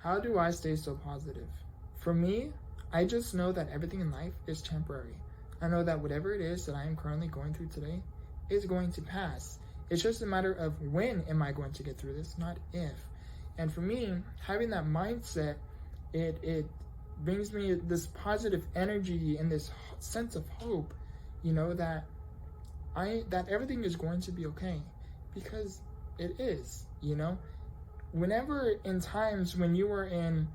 How do I stay so positive? For me, I just know that everything in life is temporary. I know that whatever it is that I am currently going through today is going to pass. It's just a matter of when am I going to get through this, not if. And for me, having that mindset, it brings me this positive energy and this sense of hope, that that everything is going to be okay, because it is. Whenever in times when you are in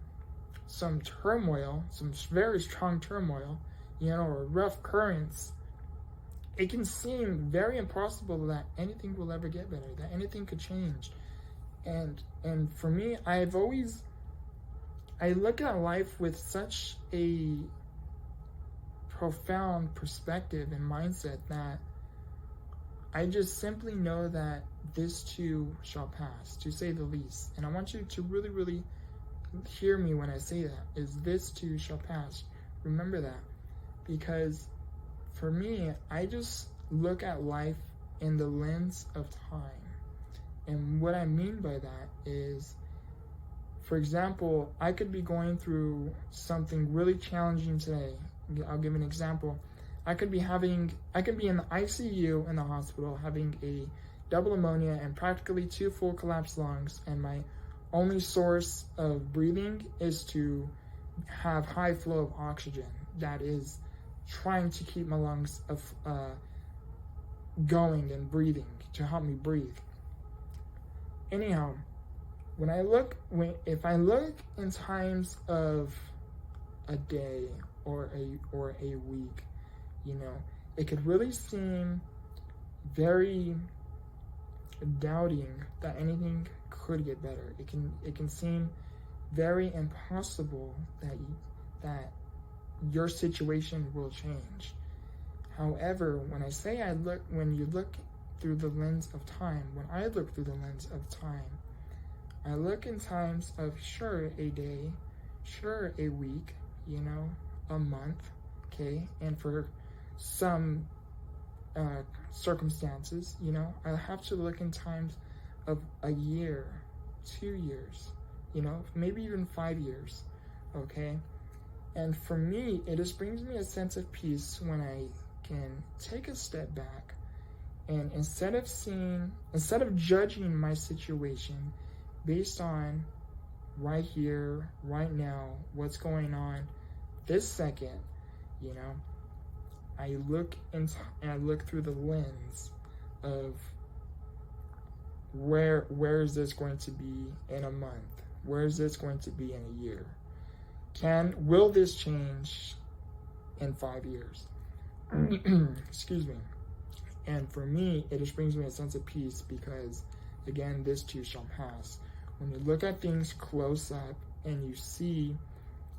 some turmoil, some very strong turmoil, or rough currents, it can seem very impossible that anything will ever get better, that anything could change. And for me, I look at life with such a profound perspective and mindset that I just simply know that this too shall pass, to say the least. And I want you to really, really hear me when I say that, is this too shall pass. Remember that. Because for me, I just look at life in the lens of time. And what I mean by that is, for example, I could be going through something really challenging today. I'll give an example. I could be in the ICU in the hospital having a double pneumonia and practically 2 full collapsed lungs, and my only source of breathing is to have high flow of oxygen that is trying to keep my lungs going and breathing, to help me breathe. Anyhow, if I look in times of a day or a week, it could really seem very doubting that anything could get better. It can seem very impossible that your situation will change. However, when you look through the lens of time, when I look through the lens of time, I look in times of, sure, a day, sure, a week, a month, okay? And for some circumstances, I have to look in times of a year, 2 years, maybe even 5 years, okay? And for me, it just brings me a sense of peace when I can take a step back, and instead of judging my situation based on right here, right now, what's going on this second, I look through the lens of where is this going to be in a month? Where is this going to be in a year? Will this change in 5 years? Excuse me. And for me, it just brings me a sense of peace because, again, this too shall pass. When you look at things close up and you see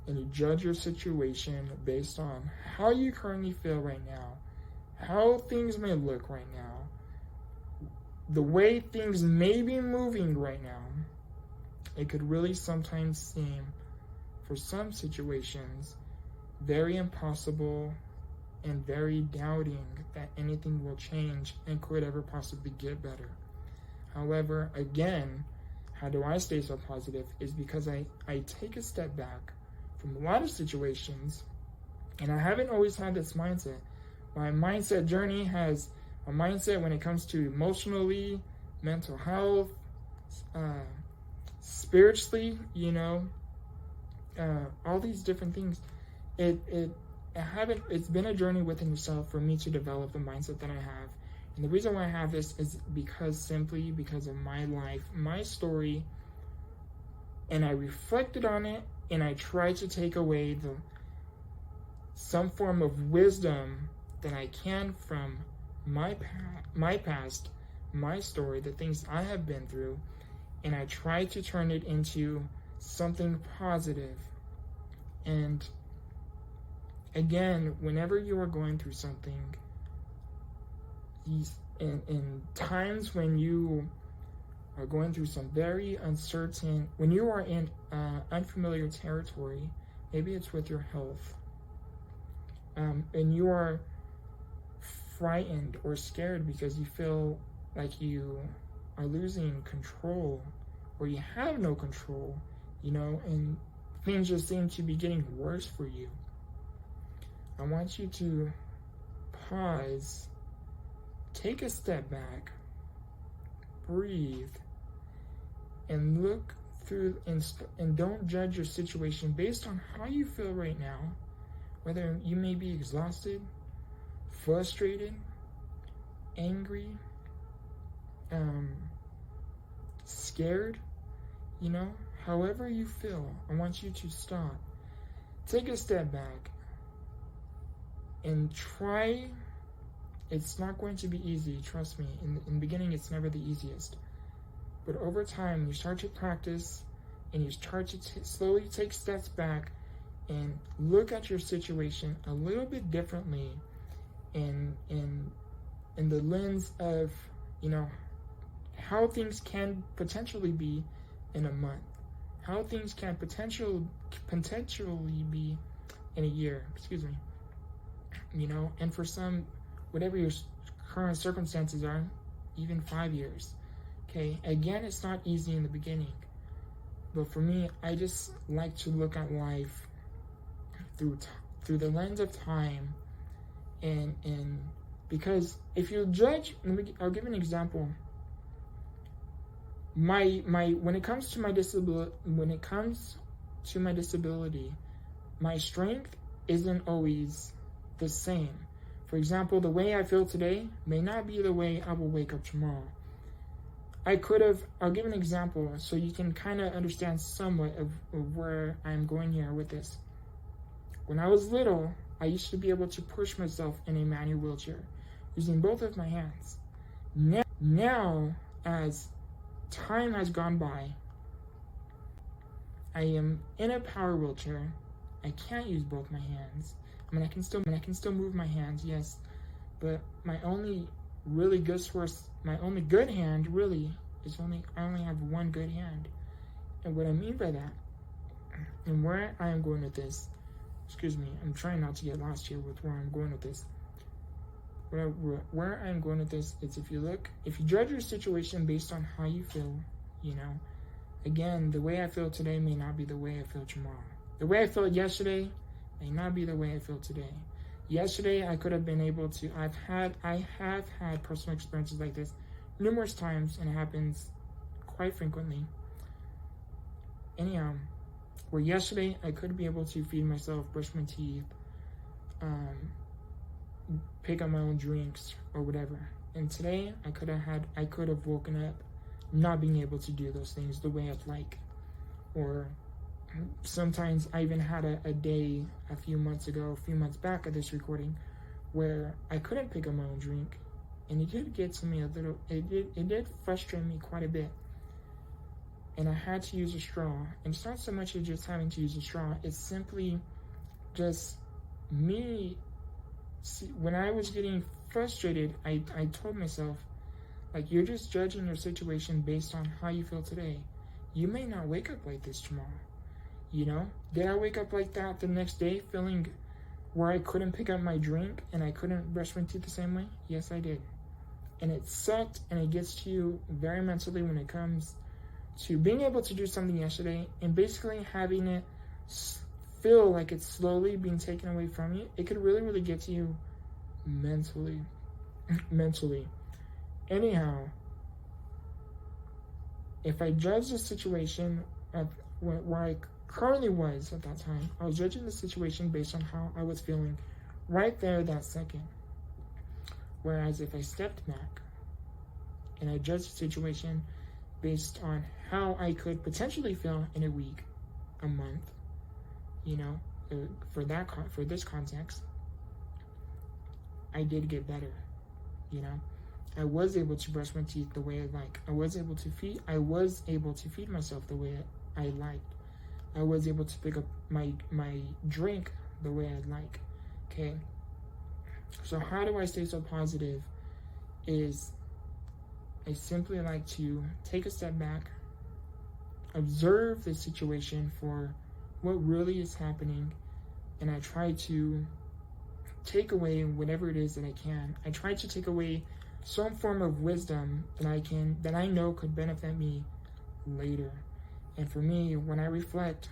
and you judge your situation based on how you currently feel right now, how things may look right now, the way things may be moving right now, it could really sometimes seem, for some situations, very impossible and very doubting that anything will change and could ever possibly get better. However, again, how do I stay so positive is because I take a step back from a lot of situations, and I haven't always had this mindset. My mindset journey has a mindset when it comes to emotionally, mental health, spiritually, all these different things. It's been a journey within yourself for me to develop the mindset that I have. And the reason why I have this is simply because of my life, my story, and I reflected on it, and I tried to take away some form of wisdom that I can from my past, my story, the things I have been through, and I tried to turn it into something positive. And again, whenever you are going through something, in times when you are going through some very uncertain, when you are in unfamiliar territory, maybe it's with your health, and you are frightened or scared because you feel like you are losing control or you have no control and things just seem to be getting worse for you. I want you to pause, take a step back, breathe, and look through, and don't judge your situation based on how you feel right now, whether you may be exhausted, frustrated, angry, scared, however you feel. I want you to stop, take a step back, and try. It's not going to be easy, trust me. In the beginning, it's never the easiest. But over time, you start to practice, and you start to slowly take steps back and look at your situation a little bit differently, in the lens of, how things can potentially be in a month, how things can potentially be in a year, and for some, whatever your current circumstances are, even 5 years. Okay, again, it's not easy in the beginning, but for me, I just like to look at life through the lens of time, and because if you judge, I'll give an example. When it comes to my disability, my strength isn't always the same. For example, the way I feel today may not be the way I will wake up tomorrow. I'll give an example so you can kind of understand somewhat of where I'm going here with this. When I was little, I used to be able to push myself in a manual wheelchair using both of my hands. Now, as time has gone by, I am in a power wheelchair. I can't use both my hands. I can still move my hands, yes, but my only really good source, my only good hand really is I only have one good hand. And what I mean by that, and where I am going with this, I'm trying not to get lost here with where I'm going with this. Where I'm going with this is if you judge your situation based on how you feel, again, the way I feel today may not be the way I feel tomorrow. The way I felt yesterday may not be the way I feel today. Yesterday, I could have been able to, I have had personal experiences like this numerous times, and it happens quite frequently. Anyhow, where yesterday, I could be able to feed myself, brush my teeth, pick up my own drinks, or whatever. And today, I could have woken up not being able to do those things the way I'd like. Or sometimes I even had a day a few months back at this recording where I couldn't pick up my own drink, and it did get to me it did frustrate me quite a bit, and I had to use a straw. And it's not so much as just having to use a straw, it's simply just me. When I was getting frustrated, I told myself, you're just judging your situation based on how you feel today. You may not wake up like this tomorrow. Did I wake up like that the next day, feeling where I couldn't pick up my drink and I couldn't brush my teeth the same way? Yes, I did. And it sucked, and it gets to you very mentally when it comes to being able to do something yesterday and basically having it feel like it's slowly being taken away from you. It could really, really get to you mentally. Anyhow, if I judge the situation where I currently was at that time, I was judging the situation based on how I was feeling right there that second. Whereas if I stepped back and I judged the situation based on how I could potentially feel in a week, a month, for this context, I did get better. I was able to brush my teeth the way I like. I was able to feed myself the way I liked. I was able to pick up my drink the way I'd like. Okay. So how do I stay so positive? Is I simply like to take a step back, observe the situation for what really is happening, and I try to take away whatever it is that I can. I try to take away some form of wisdom that I know could benefit me later. And for me, when I reflect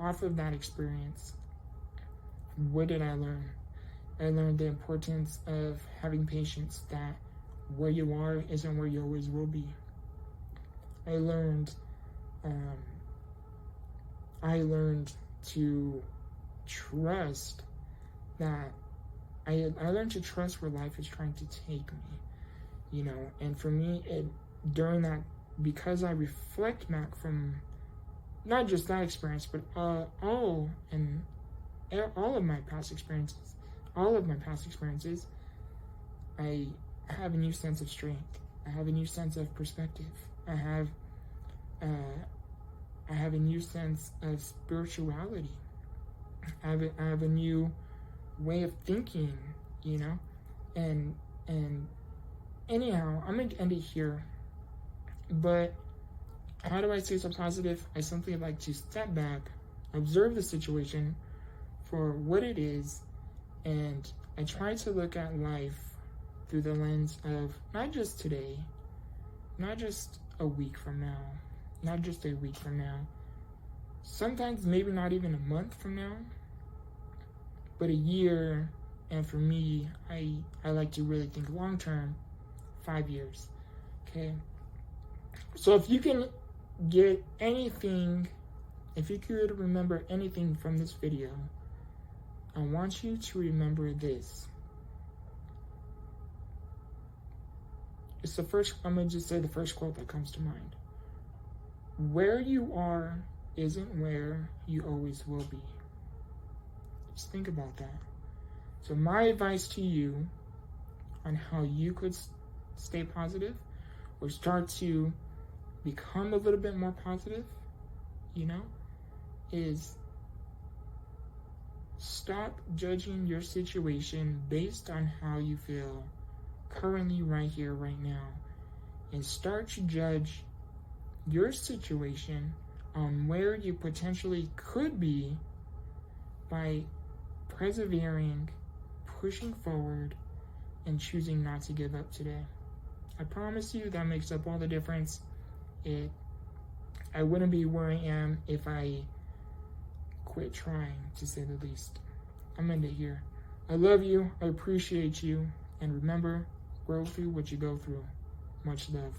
off of that experience, what did I learn? I learned the importance of having patience, that where you are isn't where you always will be. I learned to trust that I learned to trust where life is trying to take me, you know. And for me, during that, because I reflect back from not just that experience, but all of my past experiences, I have a new sense of strength. I have a new sense of perspective. I have a new sense of spirituality. I have a new way of thinking, you know. And anyhow, I'm gonna end it here. But how do I stay so positive? I simply like to step back, observe the situation for what it is, and I try to look at life through the lens of not just today, not just a week from now, not just a week from now, sometimes maybe not even a month from now, but a year. And for me, I like to really think long term, 5 years. Okay. So if you can get anything, if you could remember anything from this video, I want you to remember this. It's the first, I'm going to just say the first quote that comes to mind. Where you are isn't where you always will be. Just think about that. So my advice to you on how you could stay positive or start to become a little bit more positive, you know, is stop judging your situation based on how you feel currently, right here, right now, and start to judge your situation on where you potentially could be by persevering, pushing forward, and choosing not to give up today. I promise you that makes up all the difference. I wouldn't be where I am if I quit trying, to say the least. I'm ending it here. I love you. I appreciate you. And remember, grow through what you go through. Much love.